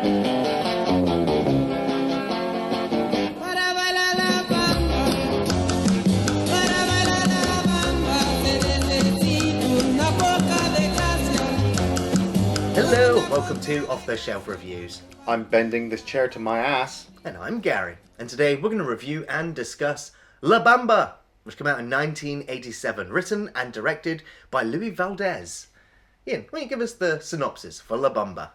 Hello, welcome to Off the Shelf Reviews. I'm bending this chair to my ass. And I'm Gary. And today we're going to review and discuss La Bamba, which came out in 1987, written and directed by Valdez. Iain, why don't you give us the synopsis for La Bamba?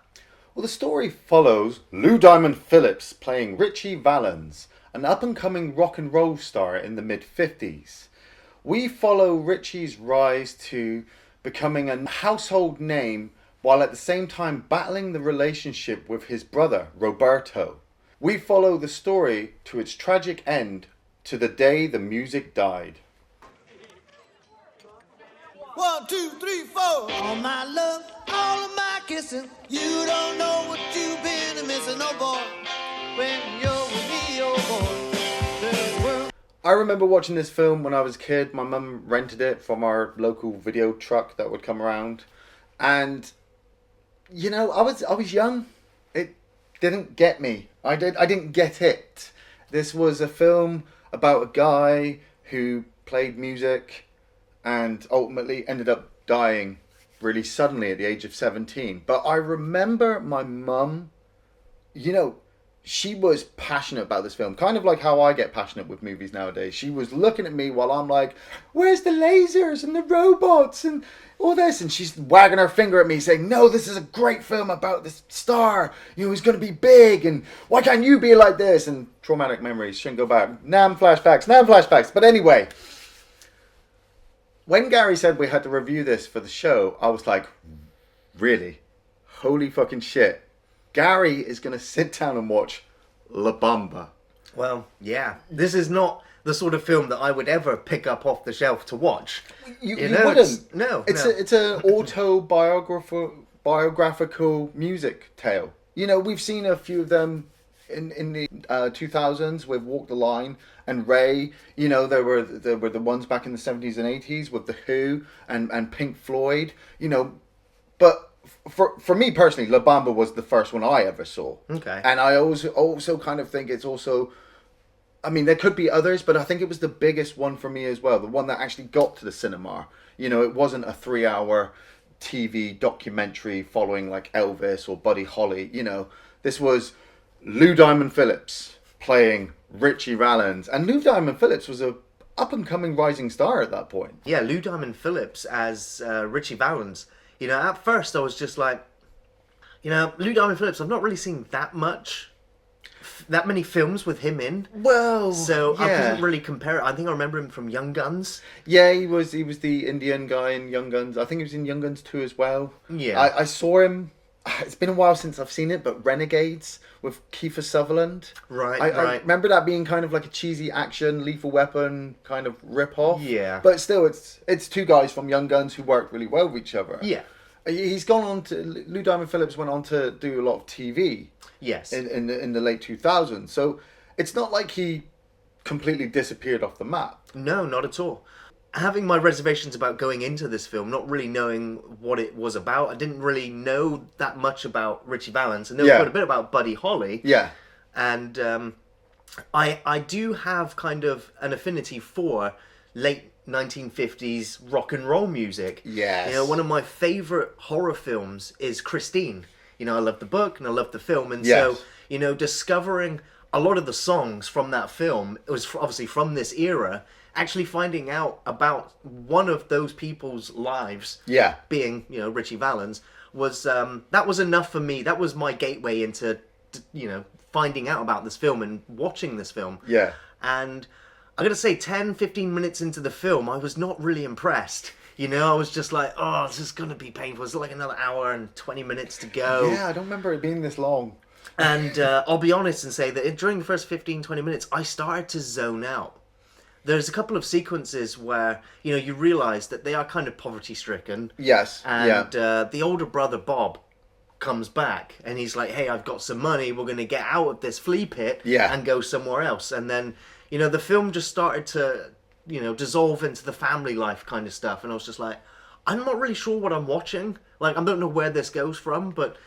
Well, the story follows Lou Diamond Phillips playing Richie Valens, an up-and-coming rock and roll star in the mid-50s. We follow Richie's rise to becoming a household name while at the same time battling the relationship with his brother, Roberto. We follow the story to its tragic end, to the day the music died. 1, 2, 3, 4. All my love, all of my kissing. You don't know what you've been missing, oh boy. When you're with me, oh boy. The world. I remember watching this film when I was a kid. My mum rented it from our local video truck that would come around. And, you know, I was young. It didn't get me. I didn't get it. This was a film about a guy who played music and ultimately ended up dying really suddenly at the age of 17. But I remember my mum, you know, she was passionate about this film, kind of like how I get passionate with movies nowadays. She was looking at me while I'm like, where's the lasers and the robots and all this? And she's wagging her finger at me saying, no, this is a great film about this star, you know, who's going to be big, and why can't you be like this? And traumatic memories, shouldn't go back. Nam flashbacks. But anyway, when Gary said we had to review this for the show, I was like, really? Holy fucking shit. Gary is going to sit down and watch La Bamba. Well, yeah. This is not the sort of film that I would ever pick up off the shelf to watch. You wouldn't. No. It's an autobiographical music tale. You know, we've seen a few of them in the 2000s with Walk the Line and Ray. You know, there were the ones back in the 70s and 80s with The Who and Pink Floyd. You know, but for me personally, La Bamba was the first one I ever saw. Okay. And I also kind of think it's also, I mean, there could be others, but I think it was the biggest one for me as well. The one that actually got to the cinema. You know, it wasn't a 3-hour TV documentary following like Elvis or Buddy Holly. You know, this was Lou Diamond Phillips playing Richie Valens. And Lou Diamond Phillips was a up-and-coming rising star at that point. Yeah, Lou Diamond Phillips as Richie Valens. You know, at first I was just like, you know, Lou Diamond Phillips, I've not really seen that many films with him in. Well, so yeah. I couldn't really compare it. I think I remember him from Young Guns. Yeah, he was the Indian guy in Young Guns. I think he was in Young Guns 2 as well. Yeah. I saw him, it's been a while since I've seen it, but Renegades with Kiefer Sutherland. Right, I remember that being kind of like a cheesy action, Lethal Weapon kind of rip-off. Yeah. But still, it's two guys from Young Guns who work really well with each other. Yeah. He's gone on to, Lou Diamond Phillips went on to do a lot of TV. Yes. In the late 2000s. So it's not like he completely disappeared off the map. No, not at all. Having my reservations about going into this film, not really knowing what it was about, I didn't really know that much about Richie Valens. I know quite a bit about Buddy Holly. Yeah. And I do have kind of an affinity for late 1950s rock and roll music. Yes. You know, one of my favourite horror films is Christine. You know, I love the book and I love the film. And Yes. so, you know, discovering a lot of the songs from that film, it was obviously from this era, actually finding out about one of those people's lives, being, you know, Richie Valens, was that was enough for me. That was my gateway into, you know, finding out about this film and watching this film. Yeah. And I gotta say, 10, 15 minutes into the film, I was not really impressed. You know, I was just like, oh, this is gonna be painful. It's like another hour and 20 minutes to go. Yeah, I don't remember it being this long. And I'll be honest and say that during the first 15, 20 minutes, I started to zone out. There's a couple of sequences where, you know, you realise that they are kind of poverty-stricken. Yes, And the older brother, Bob, comes back and he's like, hey, I've got some money. We're going to get out of this flea pit and go somewhere else. And then, you know, the film just started to, you know, dissolve into the family life kind of stuff. And I was just like, I'm not really sure what I'm watching. Like, I don't know where this goes from, but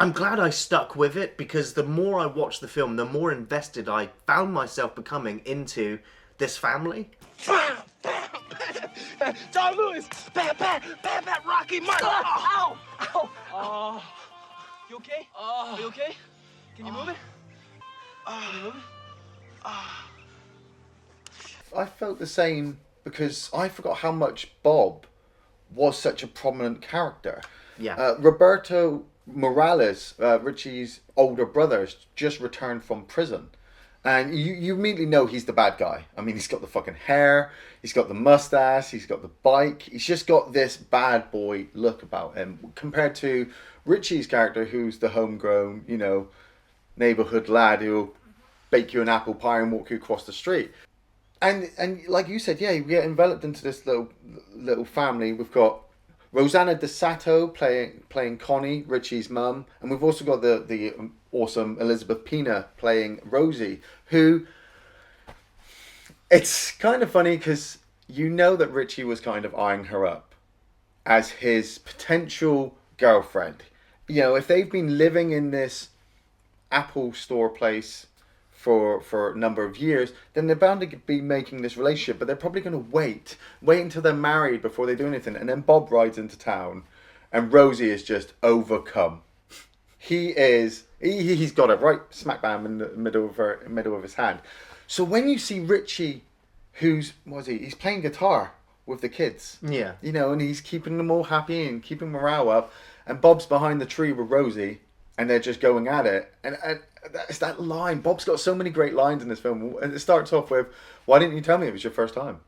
I'm glad I stuck with it, because the more I watched the film, the more invested I found myself becoming into this family. John Lewis! Bad, Rocky, Mike! Ow! Ow! You okay? Are you okay? Can you move it? Can you move it? I felt the same because I forgot how much Bob was such a prominent character. Yeah. Roberto Morales, Richie's older brother, just returned from prison. And you immediately know he's the bad guy. I mean, he's got the fucking hair, he's got the mustache, he's got the bike. He's just got this bad boy look about him. Compared to Richie's character, who's the homegrown, neighborhood lad who'll bake you an apple pie and walk you across the street. And like you said, yeah, we get enveloped into this little family. We've got Rosanna DeSoto playing Connie, Richie's mum, and we've also got the awesome Elizabeth Pena playing Rosie, who, it's kind of funny because you know that Richie was kind of eyeing her up as his potential girlfriend. If they've been living in this Apple store place for a number of years, then they're bound to be making this relationship, but they're probably going to wait until they're married before they do anything. And then Bob rides into town and Rosie is just overcome. He's got it right smack bam in the middle of his hand. So when you see Richie, he's playing guitar with the kids. Yeah. And he's keeping them all happy and keeping morale up, and Bob's behind the tree with Rosie and they're just going at it. And it's that line. Bob's got so many great lines in this film. And it starts off with, "Why didn't you tell me it was your first time?"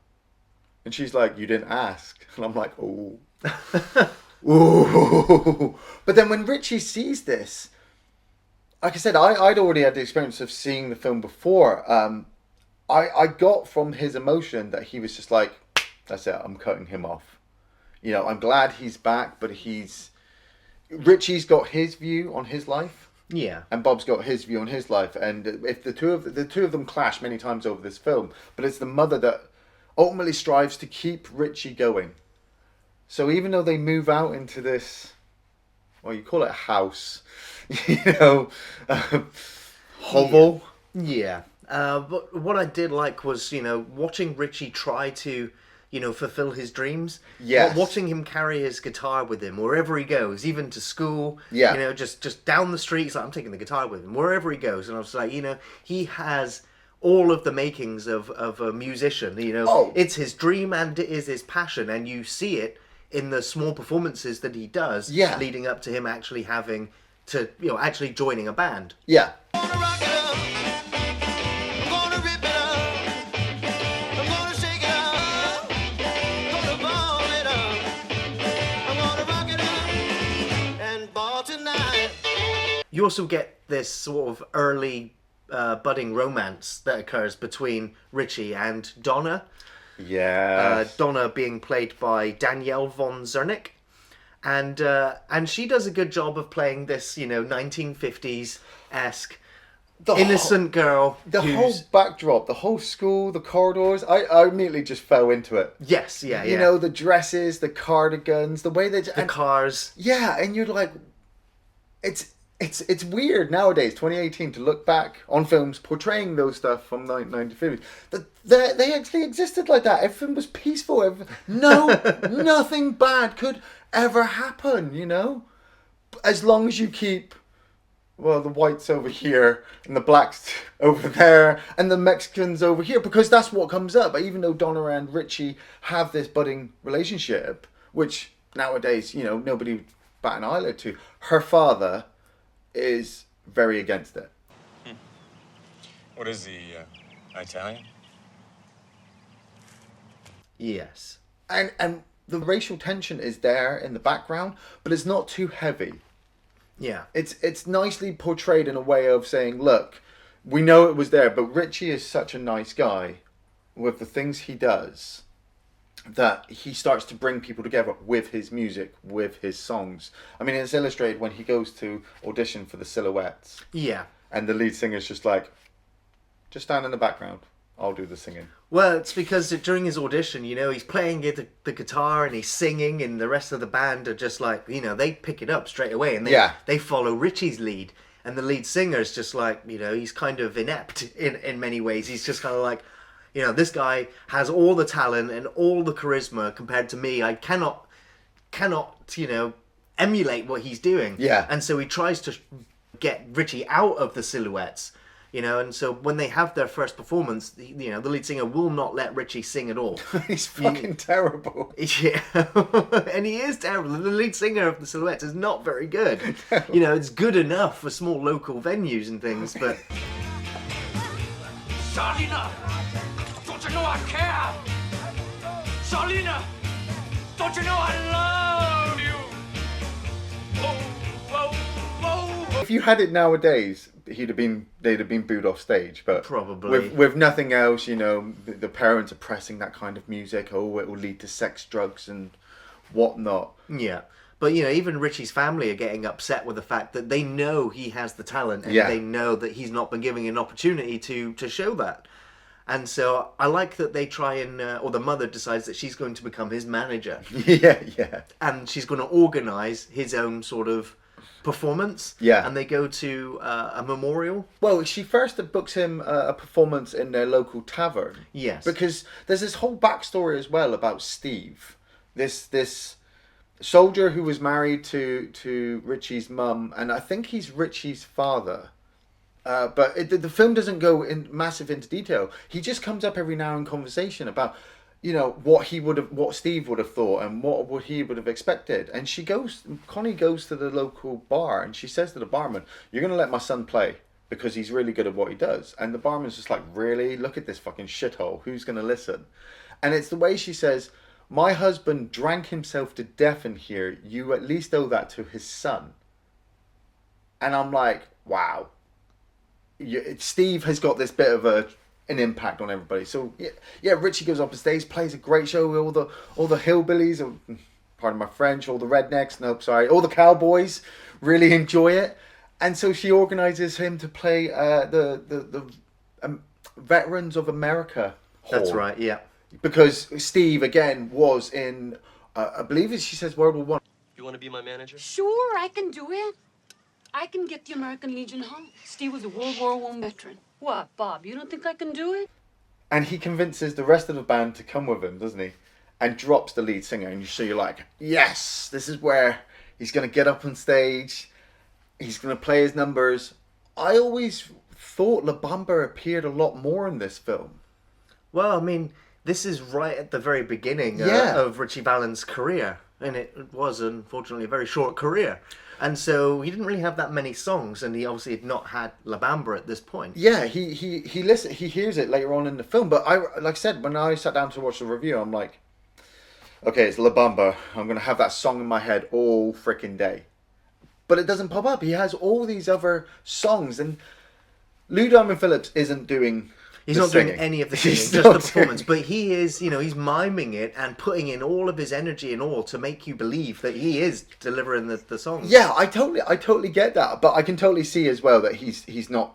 And she's like, "You didn't ask." And I'm like, "Oh." Ooh. But then when Richie sees this, like I said, I'd already had the experience of seeing the film before. I got from his emotion that he was just like, "That's it, I'm cutting him off." I'm glad he's back, but Richie's got his view on his life. Yeah. And Bob's got his view on his life. And if the two of them clash many times over this film, but it's the mother that ultimately strives to keep Richie going. So even though they move out into this, well, you call it a house, hovel. Yeah. But what I did like was, watching Richie try to, fulfill his dreams. Yes. Watching him carry his guitar with him wherever he goes, even to school. Yeah. Just down the street. He's like, I'm taking the guitar with him wherever he goes. And I was like, he has all of the makings of a musician. It's his dream and it is his passion, and you see it in the small performances that he does. Yeah. Leading up to him actually having to, actually joining a band. Yeah. You also get this sort of early budding romance that occurs between Richie and Donna. Yeah. Donna being played by Danielle von Zernick. And she does a good job of playing this, 1950s-esque innocent girl. The whole backdrop, the whole school, the corridors, I immediately just fell into it. Yes, yeah. The dresses, the cardigans, the way they... The cars. Yeah, and you're like... It's weird nowadays, 2018, to look back on films portraying those stuff from the 1950s. They actually existed like that. Everything was peaceful. Nothing bad could ever happen, As long as you keep, the whites over here and the blacks over there and the Mexicans over here, because that's what comes up. But even though Donna and Richie have this budding relationship, which nowadays, nobody would bat an eyelid to, her father is very against it. What is he, Italian? Yes. And the racial tension is there in the background, but it's not too heavy. Yeah. It's nicely portrayed in a way of saying, look, we know it was there, but Richie is such a nice guy with the things he does that he starts to bring people together with his music, with his songs. I mean, it's illustrated when he goes to audition for the Silhouettes. Yeah. And the lead singer's just like, just stand in the background. I'll do the singing. Well, it's because during his audition, he's playing the guitar and he's singing, and the rest of the band are just like, they pick it up straight away, and they follow Richie's lead. And the lead singer's just like, he's kind of inept in many ways. He's just kind of like, this guy has all the talent and all the charisma compared to me. I cannot, emulate what he's doing. Yeah. And so he tries to get Richie out of the silhouettes, and so when they have their first performance, the lead singer will not let Richie sing at all. He's fucking terrible. Yeah. And he is terrible. The lead singer of the Silhouettes is not very good. It's good enough for small local venues and things, but... Charlina, don't you know I care? Charlina, don't you know I love you? Whoa, whoa, whoa. If you had it nowadays, they'd have been booed off stage, but probably with nothing else, the parents are pressing that kind of music. Oh, it will lead to sex, drugs, and whatnot. Yeah, but even Richie's family are getting upset with the fact that they know he has the talent, and they know that he's not been given an opportunity to show that. And so I like that they try and, or the mother decides that she's going to become his manager. Yeah. And she's going to organise his own sort of performance. Yeah. And they go to a memorial. Well, she first books him a performance in their local tavern. Yes. Because there's this whole backstory as well about Steve. This soldier who was married to Richie's mum, and I think he's Richie's father. But the film doesn't go massive into detail. He just comes up every now in conversation about, what Steve would have thought and what he would have expected. And Connie goes to the local bar and she says to the barman, "You're going to let my son play because he's really good at what he does." And the barman's just like, "Really? Look at this fucking shithole. Who's going to listen?" And it's the way she says, "My husband drank himself to death in here. You at least owe that to his son." And I'm like, wow. Steve has got this bit of an impact on everybody. So yeah, Richie goes up on stage, plays a great show with all the hillbillies, or pardon my French, all the rednecks. Nope, sorry, all the cowboys really enjoy it, and so she organises him to play the Veterans of America Hall. That's right. Yeah. Because Steve again was in, I believe she says World War I. You want to be my manager? Sure, I can do it. I can get the American Legion home. Steve was a World War I veteran. What, Bob, you don't think I can do it? And he convinces the rest of the band to come with him, doesn't he? And drops the lead singer. And so you're like, yes, this is where he's going to get up on stage. He's going to play his numbers. I always thought La Bamba appeared a lot more in this film. Well, I mean, this is right at the very beginning of Richie Valens' career. And it was, unfortunately, a very short career. And so he didn't really have that many songs, and he obviously had not had La Bamba at this point. Yeah, he hears it later on in the film. But like I said, when I sat down to watch the review, I'm like, okay, it's La Bamba. I'm going to have that song in my head all freaking day. But it doesn't pop up. He has all these other songs, and Lou Diamond Phillips isn't doing... He's not doing any of the singing, just the performance. But he is, he's miming it and putting in all of his energy and all to make you believe that he is delivering the song. Yeah, I totally get that. But I can totally see as well that he's not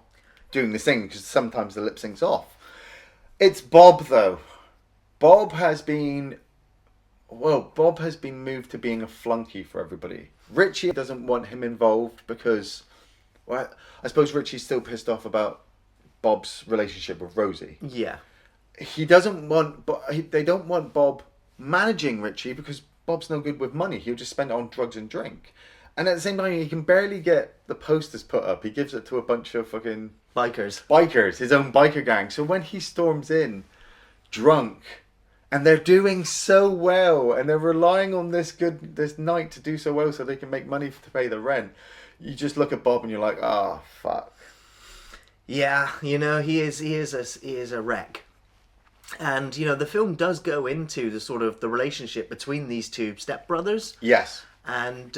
doing the singing because sometimes the lip sync's off. It's Bob, though. Bob has been moved to being a flunky for everybody. Richie doesn't want him involved because, well, I suppose Richie's still pissed off about Bob's relationship with Rosie. Yeah. They don't want Bob managing Richie because Bob's no good with money. He'll just spend it on drugs and drink. And at the same time, he can barely get the posters put up. He gives it to a bunch of fucking... Bikers, his own biker gang. So when he storms in, drunk, and they're doing so well, and they're relying on this night to do so well so they can make money to pay the rent, you just look at Bob and you're like, oh, fuck. Yeah, he is a wreck. And, the film does go into the sort of the relationship between these two stepbrothers. Yes. And,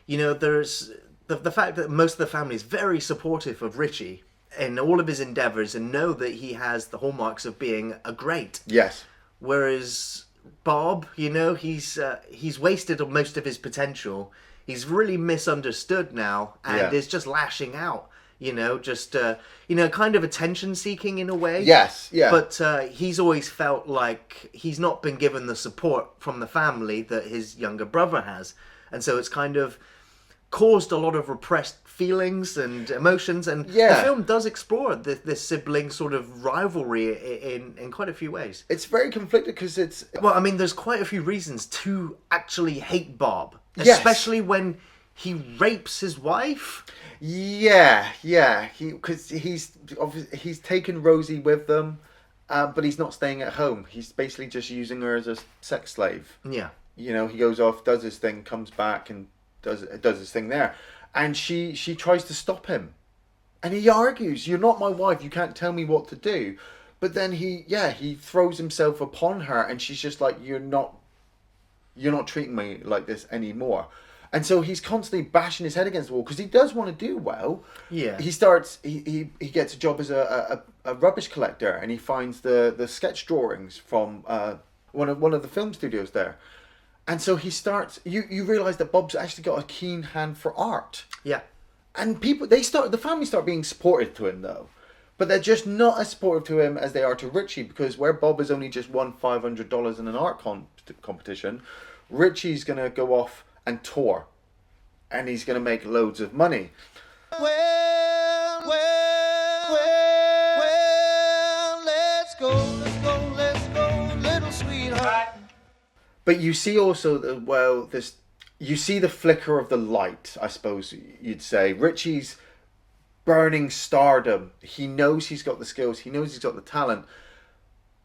there's the fact that most of the family is very supportive of Richie in all of his endeavours and know that he has the hallmarks of being a great. Yes. Whereas Bob, he's wasted most of his potential. He's really misunderstood now and is just lashing out. just kind of attention seeking in a way. Yes, yeah. But he's always felt like he's not been given the support from the family that his younger brother has, and so it's kind of caused a lot of repressed feelings and emotions. And the film does explore this sibling sort of rivalry in quite a few ways. It's very conflicted because it's... Well, I mean, there's quite a few reasons to actually hate Bob, Yes. especially when he rapes his wife. Yeah. Because he's taken Rosie with them, but he's not staying at home. He's basically just using her as a sex slave. Yeah. He goes off, does his thing, comes back, and does his thing there. And she tries to stop him, and he argues, "You're not my wife. You can't tell me what to do." But then he throws himself upon her, and she's just like, "You're not treating me like this anymore." And so he's constantly bashing his head against the wall because he does want to do well. Yeah. He gets a job as a rubbish collector, and he finds the sketch drawings from one of the film studios there. And so he starts. You realise that Bob's actually got a keen hand for art. Yeah. And the family start being supportive to him though, but they're just not as supportive to him as they are to Richie, because where Bob has only just won $500 in an art competition, Richie's gonna go off and tour, and he's gonna make loads of money. Well, let's go, little sweetheart. But you see also you see the flicker of the light, I suppose you'd say. Richie's burning stardom. He knows he's got the skills. He knows he's got the talent.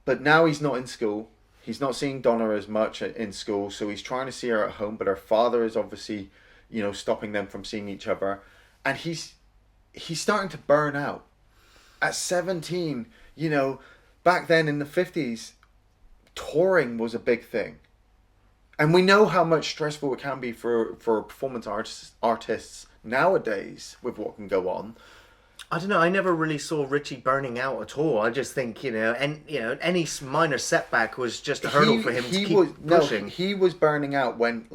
But now he's not in school. He's not seeing Donna as much in school. So he's trying to see her at home. But her father is obviously, stopping them from seeing each other. And he's starting to burn out. At 17, back then in the 50s, touring was a big thing. And we know how much stressful it can be for performance artists nowadays with what can go on. I don't know. I never really saw Richie burning out at all. I just think any minor setback was just a hurdle for him to keep pushing. No, he was burning out when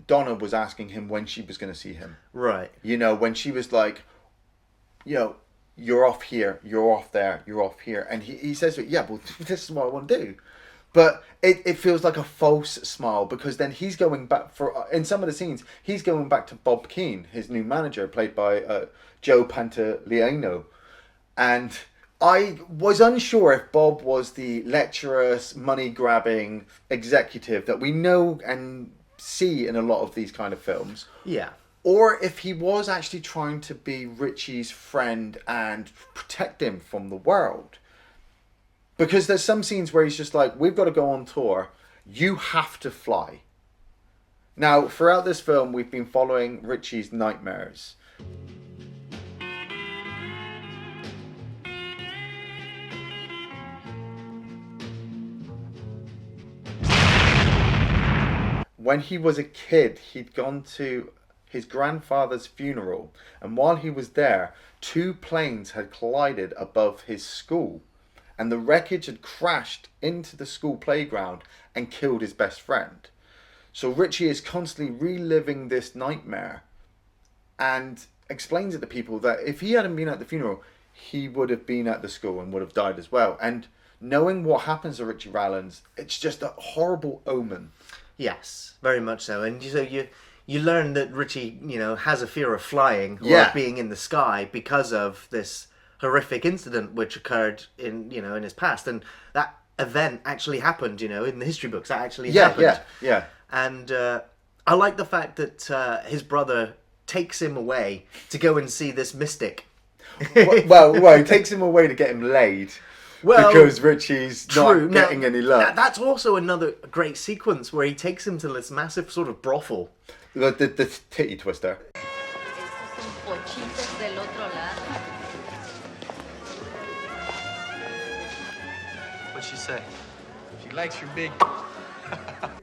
Donna was asking him when she was going to see him. Right. When she was like, you're off here, you're off there, you're off here, and he says, yeah, well, this is what I want to do. But it feels like a false smile, because then he's going back in some of the scenes, he's going back to Bob Keane, his new manager, played by Joe Pantoliano. And I was unsure if Bob was the lecherous, money-grabbing executive that we know and see in a lot of these kind of films. Yeah. Or if he was actually trying to be Richie's friend and protect him from the world. Because there's some scenes where he's just like, we've got to go on tour. You have to fly. Now, throughout this film, we've been following Richie's nightmares. When he was a kid, he'd gone to his grandfather's funeral. And while he was there, 2 planes had collided above his school. And the wreckage had crashed into the school playground and killed his best friend. So Richie is constantly reliving this nightmare and explains it to people that if he hadn't been at the funeral, he would have been at the school and would have died as well. And knowing what happens to Richie Valens, it's just a horrible omen. Yes, very much so. And so you learn that Richie, has a fear of flying or being in the sky because of this horrific incident which occurred in his past, and that event actually happened in the history books. That actually happened. Yeah. And I like the fact that his brother takes him away to go and see this mystic. well, he takes him away to get him laid. Well, because Richie's not getting any love. That's also another great sequence where he takes him to this massive sort of brothel. The titty twister. What'd she say? She likes your big...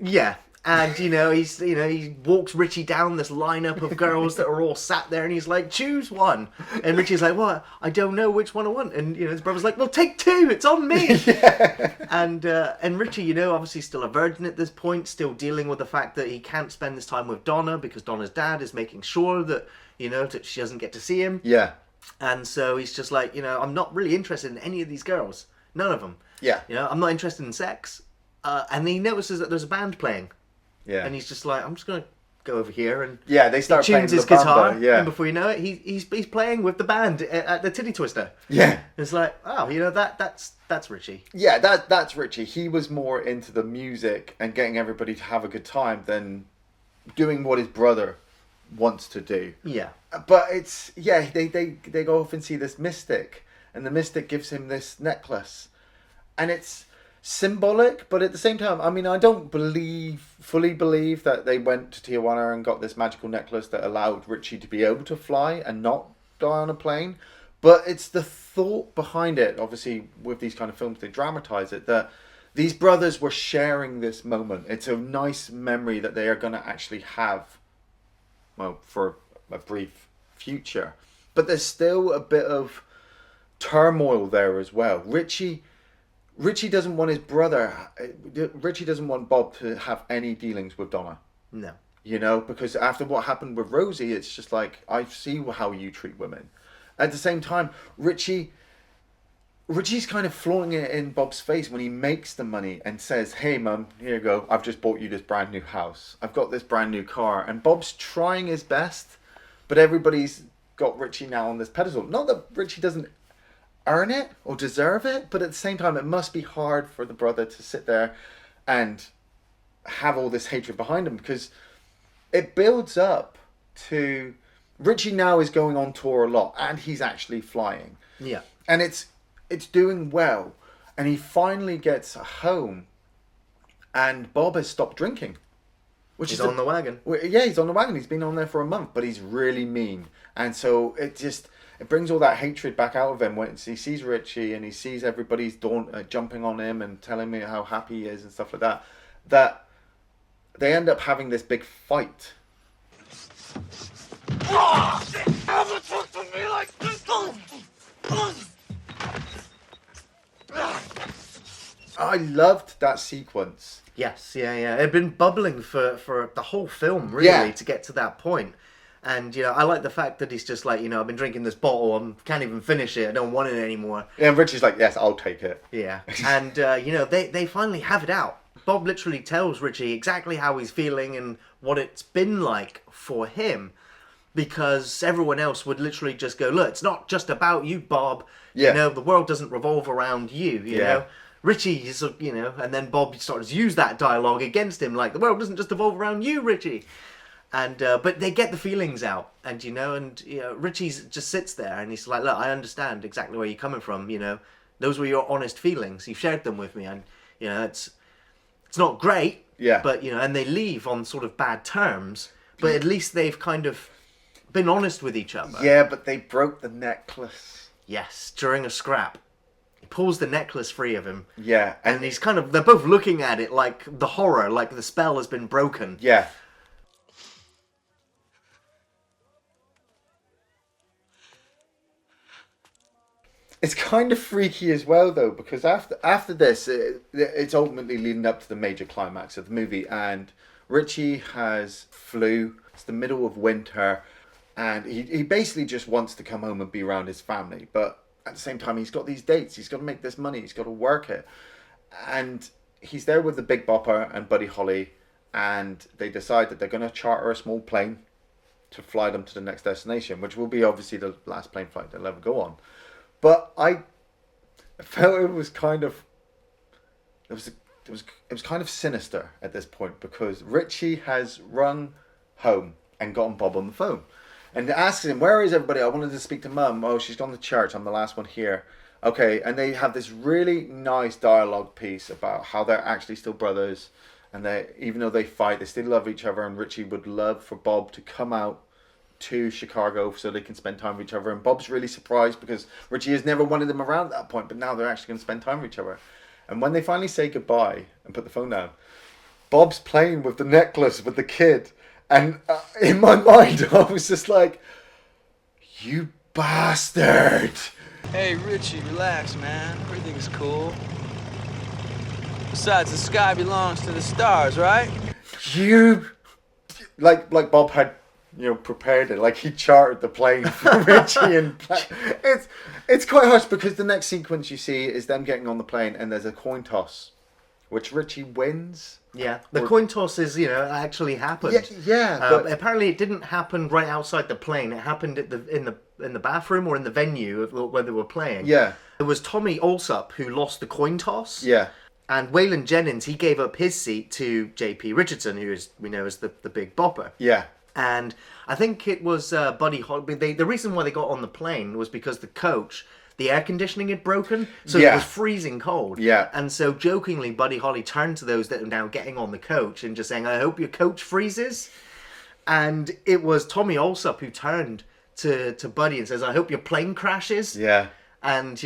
Yeah. And, he walks Richie down this lineup of girls that are all sat there, and he's like, choose one. And Richie's like, well, I don't know which one I want. And, his brother's like, well, take 2. It's on me. Yeah. And Richie, obviously still a virgin at this point, still dealing with the fact that he can't spend this time with Donna because Donna's dad is making sure that, that she doesn't get to see him. Yeah. And so he's just like, I'm not really interested in any of these girls. None of them. Yeah. I'm not interested in sex. And he notices that there's a band playing. Yeah. And he's just like, I'm just going to go over here. And they start he tunes playing his the guitar. Bamba, yeah. And before you know it, he's playing with the band at the Titty Twister. Yeah. It's like, oh, that's Richie. Yeah, that's Richie. He was more into the music and getting everybody to have a good time than doing what his brother wants to do. Yeah. But it's, they go off and see this mystic, and the mystic gives him this necklace. And it's symbolic, but at the same time, I mean, I don't fully believe that they went to Tijuana and got this magical necklace that allowed Richie to be able to fly and not die on a plane. But it's the thought behind it. Obviously, with these kind of films, they dramatize it, that these brothers were sharing this moment. It's a nice memory that they are going to actually have, well, for a brief future. But there's still a bit of turmoil there as well. Richie doesn't want his brother, Richie doesn't want Bob to have any dealings with Donna. No. Because after what happened with Rosie, it's just like, I see how you treat women. At the same time, Richie's kind of flaunting it in Bob's face when he makes the money and says, hey mum, here you go, I've just bought you this brand new house. I've got this brand new car. And Bob's trying his best, but everybody's got Richie now on this pedestal. Not that Richie doesn't earn it or deserve it, but at the same time, it must be hard for the brother to sit there and have all this hatred behind him, because it builds up to Richie now is going on tour a lot, and he's actually flying. Yeah. And it's doing well, and he finally gets home, and Bob has stopped drinking. He's on the wagon. Yeah, he's on the wagon. He's been on there for a month, but he's really mean. And so it brings all that hatred back out of him when he sees Richie and he sees everybody's jumping on him and telling me how happy he is and stuff like that, that they end up having this big fight. Never talk to me like this. I loved that sequence. Yes, yeah. It had been bubbling for the whole film, really, to get to that point. And, I like the fact that he's just like, I've been drinking this bottle, I can't even finish it, I don't want it anymore. Yeah, and Richie's like, yes, I'll take it. Yeah, and, they finally have it out. Bob literally tells Richie exactly how he's feeling and what it's been like for him, because everyone else would literally just go, look, it's not just about you, Bob. Yeah. The world doesn't revolve around you, you know. Richie is, and then Bob starts to use that dialogue against him, like, the world doesn't just evolve around you, Richie. And but they get the feelings out, and Richie just sits there and he's like, look, I understand exactly where you're coming from, those were your honest feelings, you shared them with me, and it's not great, but and they leave on sort of bad terms, but at least they've kind of been honest with each other. Yeah, but they broke the necklace. Yes, during a scrap. He pulls the necklace free of him. Yeah. And he's they're both looking at it like the horror, like the spell has been broken. Yeah. It's kind of freaky as well, though, because after this, it's ultimately leading up to the major climax of the movie, and Richie has flu. It's the middle of winter, and he basically just wants to come home and be around his family, but at the same time, he's got these dates. He's got to make this money. He's got to work it, and he's there with the Big Bopper and Buddy Holly, and they decide that they're going to charter a small plane to fly them to the next destination, which will be obviously the last plane flight they'll ever go on. But I felt it was kind of kind of sinister at this point, because Richie has rung home and gotten Bob on the phone and asks him, where is everybody? I wanted to speak to Mum. Oh, she's gone to church. I'm the last one here. Okay, and they have this really nice dialogue piece about how they're actually still brothers, and they, even though they fight, they still love each other, and Richie would love for Bob to come out to Chicago so they can spend time with each other. And Bob's really surprised because Richie has never wanted them around at that point, but now they're actually going to spend time with each other. And when they finally say goodbye and put the phone down, Bob's playing with the necklace with the kid, and in my mind I was just like, you bastard. Hey, Richie, relax, man. Everything's cool. Besides, the sky belongs to the stars, right? You... Like Bob had prepared it. Like he chartered the plane for Richie and it's quite harsh because the next sequence you see is them getting on the plane and there's a coin toss, which Richie wins. Yeah, the coin toss is actually happened. Yeah. But apparently it didn't happen right outside the plane. It happened in the bathroom or in the venue where they were playing. Yeah. It was Tommy Alsop who lost the coin toss. Yeah. And Waylon Jennings, he gave up his seat to J.P. Richardson, who we know as the big bopper. Yeah. And I think it was Buddy Holly. The reason why they got on the plane was because the coach, the air conditioning had broken, so it was freezing cold. Yeah. And so jokingly, Buddy Holly turned to those that are now getting on the coach and just saying, "I hope your coach freezes." And it was Tommy Alsop who turned to Buddy and says, "I hope your plane crashes." Yeah. And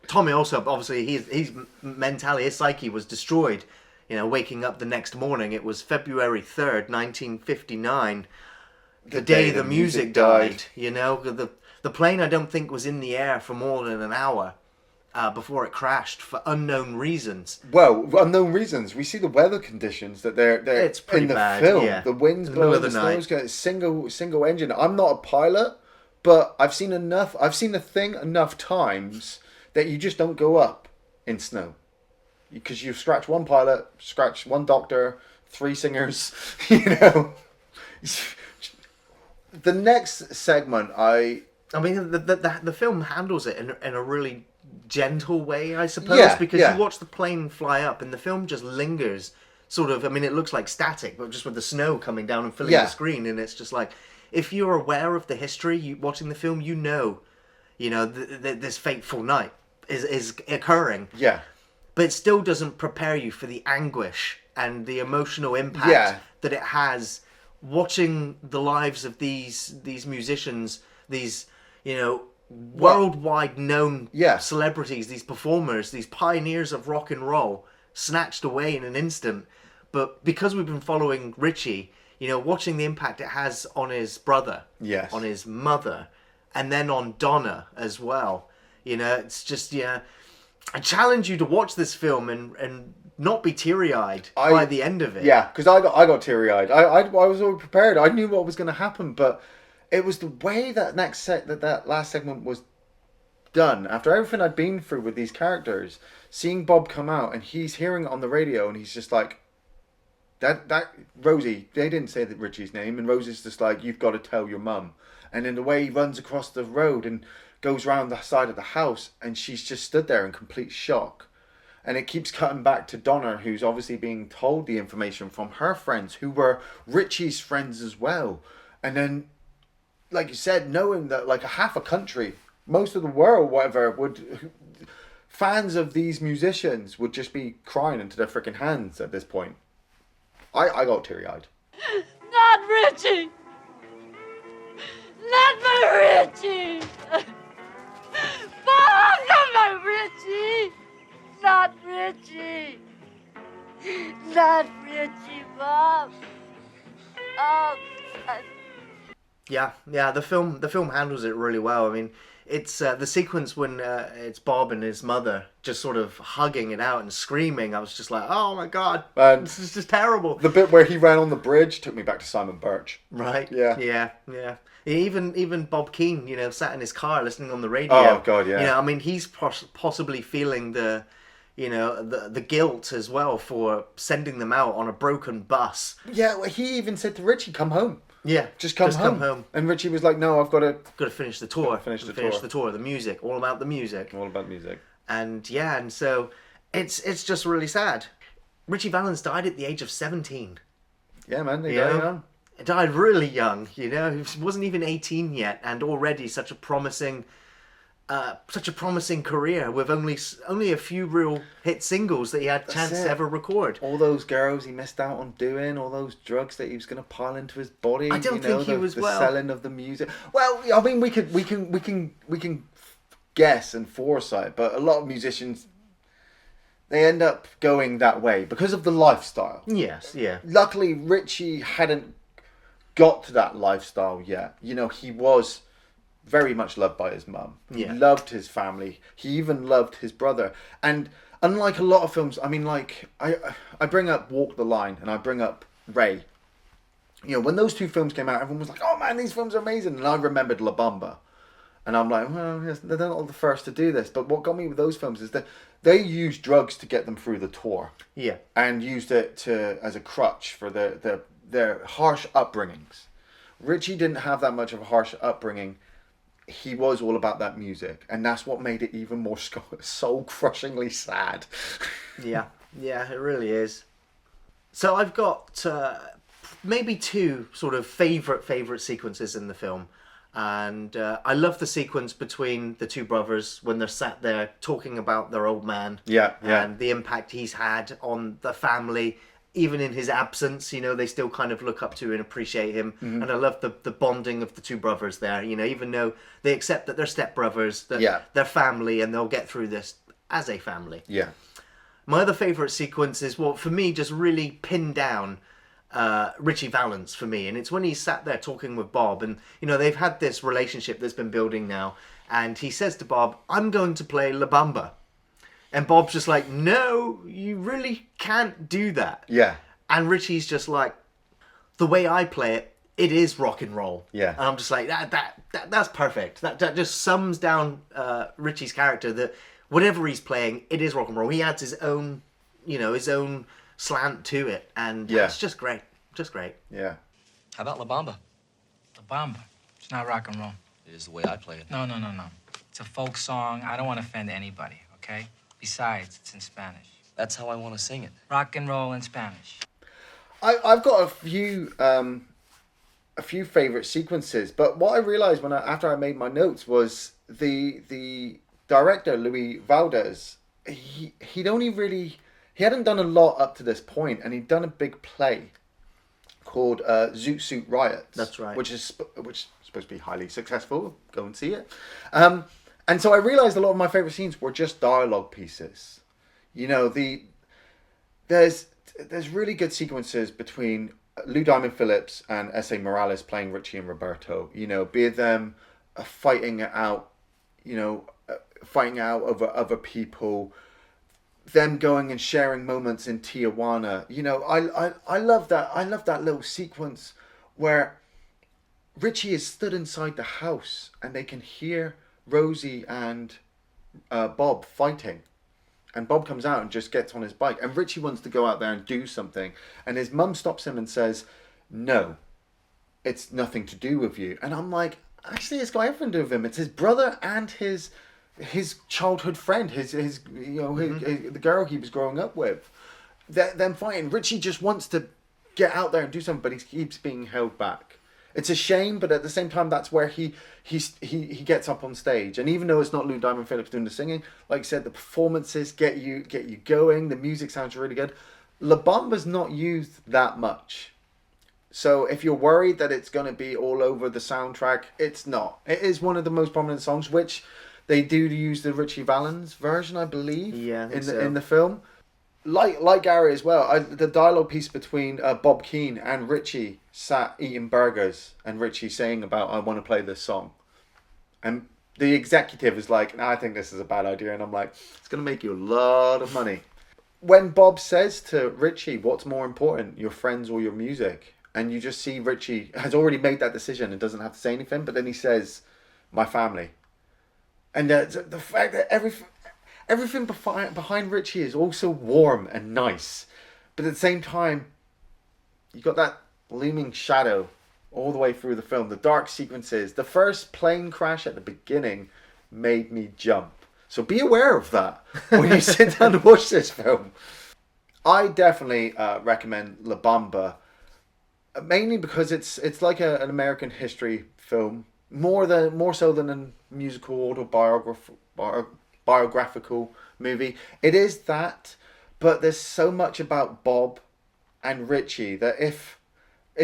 Tommy Alsop, obviously, his mentality, his psyche was destroyed. Waking up the next morning, it was February 3rd, 1959, the day the music died. The plane, I don't think, was in the air for more than an hour before it crashed for unknown reasons. Well, unknown reasons. We see the weather conditions that they're it's pretty in the bad, film. yeah. The wind's blowing, the snow's going, single engine. I'm not a pilot, but I've seen the thing enough times that you just don't go up in snow. Because you scratch one pilot, scratch one doctor, 3 singers, The next segment, the film handles it in a really gentle way, I suppose, because you watch the plane fly up and the film just lingers, sort of. it looks like static, but just with the snow coming down and filling the screen, and it's just like, if you're aware of the history, watching the film, this fateful night is occurring. Yeah. But it still doesn't prepare you for the anguish and the emotional impact that it has watching the lives of these musicians, these, worldwide known celebrities, these performers, these pioneers of rock and roll, snatched away in an instant. But because we've been following Richie, watching the impact it has on his brother, on his mother, and then on Donna as well. It's just, I challenge you to watch this film and not be teary-eyed by the end of it. Yeah, because I got teary-eyed. I was already prepared. I knew what was going to happen, but it was the way that that last segment was done. After everything I'd been through with these characters, seeing Bob come out and he's hearing it on the radio and he's just like, that Rosie, they didn't say that Richie's name, and Rosie's just like, "You've got to tell your mum." And then the way he runs across the road and goes round the side of the house, and she's just stood there in complete shock. And it keeps cutting back to Donna, who's obviously being told the information from her friends, who were Richie's friends as well. And then, like you said, knowing that like half a country, most of the world, whatever, fans of these musicians would just be crying into their freaking hands at this point. I got teary-eyed. Not Richie! Not my Richie! Bob, not my Richie! Not Richie! Not Richie, Bob! Oh, Yeah, the film handles it really well. It's the sequence when it's Bob and his mother just sort of hugging it out and screaming. I was just like, oh my god, this is just terrible. The bit where he ran on the bridge took me back to Simon Birch. Right. Yeah. Even Bob Keane, sat in his car listening on the radio. Oh god, yeah. He's possibly feeling the guilt as well for sending them out on a broken bus. Yeah, well, he even said to Richie, "Come home." Yeah, just come home. And Richie was like, "No, I've got to finish the tour. Finish the tour. The music, all about the music. All about music." And so it's just really sad. Richie Valens died at the age of 17. Yeah, man, they died young. He died really young. He wasn't even 18 yet, and already such a promising career with only a few real hit singles that he had chance to ever record. All those girls he missed out on doing, all those drugs that he was going to pile into his body. I don't think he was the selling of the music. Well, we can guess and foresight, but a lot of musicians, they end up going that way because of the lifestyle. Yes, yeah. Luckily, Richie hadn't got to that lifestyle yet. He was very much loved by his mum. He loved his family. He even loved his brother. And unlike a lot of films, I bring up Walk the Line and I bring up Ray. you know, when those two films came out, everyone was like, "Oh man, these films are amazing," and I remembered La Bamba. And I'm like, well, yes, they're not the first to do this. But what got me with those films is that they used drugs to get them through the tour. Yeah. And used it as a crutch for their harsh upbringings. Richie didn't have that much of a harsh upbringing. He was all about that music. And that's what made it even more soul-crushingly sad. Yeah, it really is. So I've got maybe two sort of favourite sequences in the film. And I love the sequence between the two brothers when they're sat there talking about their old man. Yeah. And the impact he's had on the family. Even in his absence, you know, they still kind of look up to and appreciate him. Mm-hmm. And I love the bonding of the two brothers there. You know, even though they accept that they're stepbrothers, that they're family and they'll get through this as a family. Yeah. My other favourite sequence is what, for me, just really pinned down Richie Valens for me, and it's when he's sat there talking with Bob, and you know they've had this relationship that's been building now, and he says to Bob, "I'm going to play La Bamba," and Bob's just like, "No, you really can't do that." Yeah. And Richie's just like, "The way I play it, it is rock and roll." Yeah. And I'm just like, that's perfect. That just sums down Richie's character. That whatever he's playing, it is rock and roll. He adds his own, you know, his own slant to it, and it's just great. Yeah. How about La Bamba? La Bamba. It's not rock and roll. It is the way I play it. No. It's a folk song. I don't want to offend anybody, okay? Besides, it's in Spanish. That's how I want to sing it. Rock and roll in Spanish. I've got a few favorite sequences, but what I realized after I made my notes was the director Louis Valdez. He hadn't done a lot up to this point, and he'd done a big play called Zoot Suit Riots. That's right. Which is supposed to be highly successful. Go and see it. And so I realized a lot of my favorite scenes were just dialogue pieces. You know, there's really good sequences between Lou Diamond Phillips and Esai Morales playing Richie and Roberto. You know, be them fighting it out. You know, fighting out over other people. Them going and sharing moments in Tijuana. You know, I love that. I love that little sequence where Richie is stood inside the house and they can hear Rosie and Bob fighting. And Bob comes out and just gets on his bike. And Richie wants to go out there and do something. And his mum stops him and says, "No, it's nothing to do with you." And I'm like, actually, it's got everything to do with him. It's his brother and his childhood friend, the girl he was growing up with. Them fighting. Richie just wants to get out there and do something, but he keeps being held back. It's a shame, but at the same time, that's where he gets up on stage. And even though it's not Lou Diamond Phillips doing the singing, like I said, the performances get you going. The music sounds really good. La Bamba's not used that much. So if you're worried that it's going to be all over the soundtrack, it's not. It is one of the most prominent songs, which they do use the Richie Valens version, I believe, in the film. Like Gary as well, the dialogue piece between Bob Keane and Richie sat eating burgers, and Richie saying about, "I want to play this song." And the executive is like, "No, I think this is a bad idea." And I'm like, it's going to make you a lot of money. When Bob says to Richie, "What's more important, your friends or your music?" And you just see Richie has already made that decision and doesn't have to say anything, but then he says, "My family." And the fact that everything behind Richie is also warm and nice. But at the same time, you got that looming shadow all the way through the film. The dark sequences. The first plane crash at the beginning made me jump. So be aware of that when you sit down to watch this film. I definitely recommend La Bamba. Mainly because it's like an American history film. More so than a musical autobiographical movie. It is that, but there's so much about Bob and Richie that if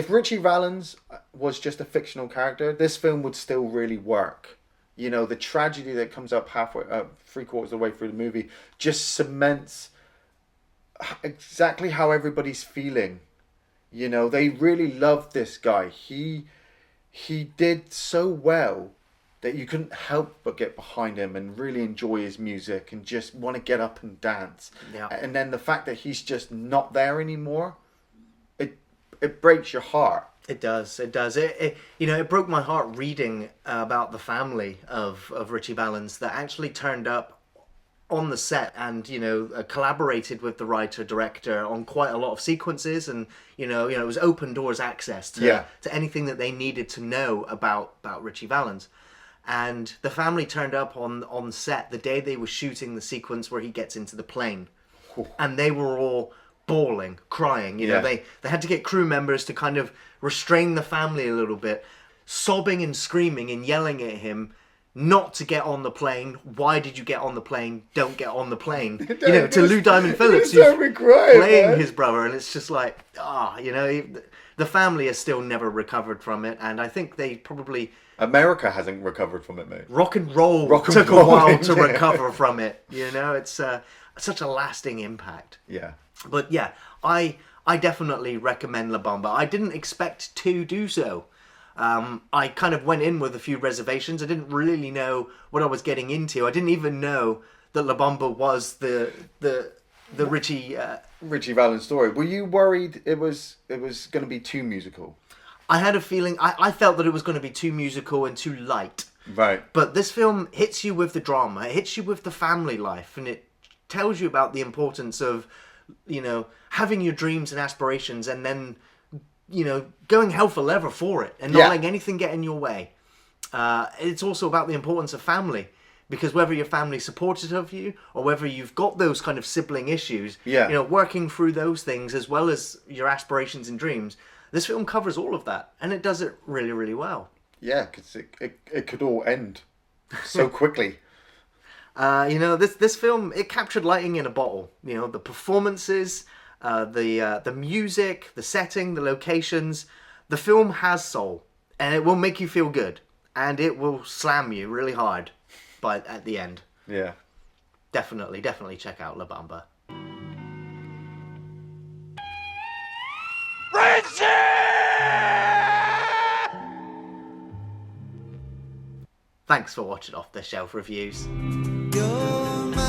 Richie Valens was just a fictional character, this film would still really work. You know, the tragedy that comes up halfway, 3/4 of the way through the movie, just cements exactly how everybody's feeling. You know, they really loved this guy. He did so well that you couldn't help but get behind him and really enjoy his music and just want to get up and dance. Yeah. And then the fact that he's just not there anymore, it breaks your heart. It does. It does. It broke my heart reading about the family of Richie Valens that actually turned up on the set and collaborated with the writer director on quite a lot of sequences, and it was open doors access to anything that they needed to know about Richie Valens. And the family turned up on set the day they were shooting the sequence where he gets into the plane, and they were all bawling, crying. They had to get crew members to kind of restrain the family a little bit, sobbing and screaming and yelling at him not to get on the plane. Why did you get on the plane? Don't get on the plane. To Lou Diamond Phillips, who's playing his brother, and it's just like, the family has still never recovered from it, and I think they probably... America hasn't recovered from it, mate. Rock and roll took a while to recover from it. It's such a lasting impact. Yeah. But yeah, I definitely recommend La Bamba. I didn't expect to do so. I kind of went in with a few reservations. I didn't really know what I was getting into. I didn't even know that La Bamba was the Richie Valens story. Were you worried it was going to be too musical? I had a feeling. I felt that it was going to be too musical and too light. Right. But this film hits you with the drama. It hits you with the family life, and it tells you about the importance of having your dreams and aspirations, and then going hell for leather for it and not letting anything get in your way. It's also about the importance of family, because whether your family's supportive of you or whether you've got those kind of sibling issues, working through those things as well as your aspirations and dreams, this film covers all of that, and it does it really, really well. Yeah, because it could all end so quickly. This film, it captured lightning in a bottle. The performances, the music, the setting, the locations. The film has soul, and it will make you feel good, and it will slam you really hard at the end. Yeah. Definitely check out La Bamba. Richie! Thanks for watching Off the Shelf Reviews. You're mine,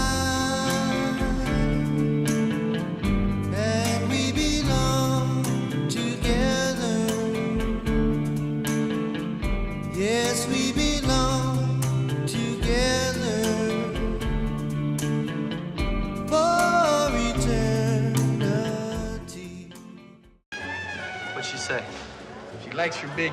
and we belong together. Yes, we belong together for eternity. What'd she say? She likes your big...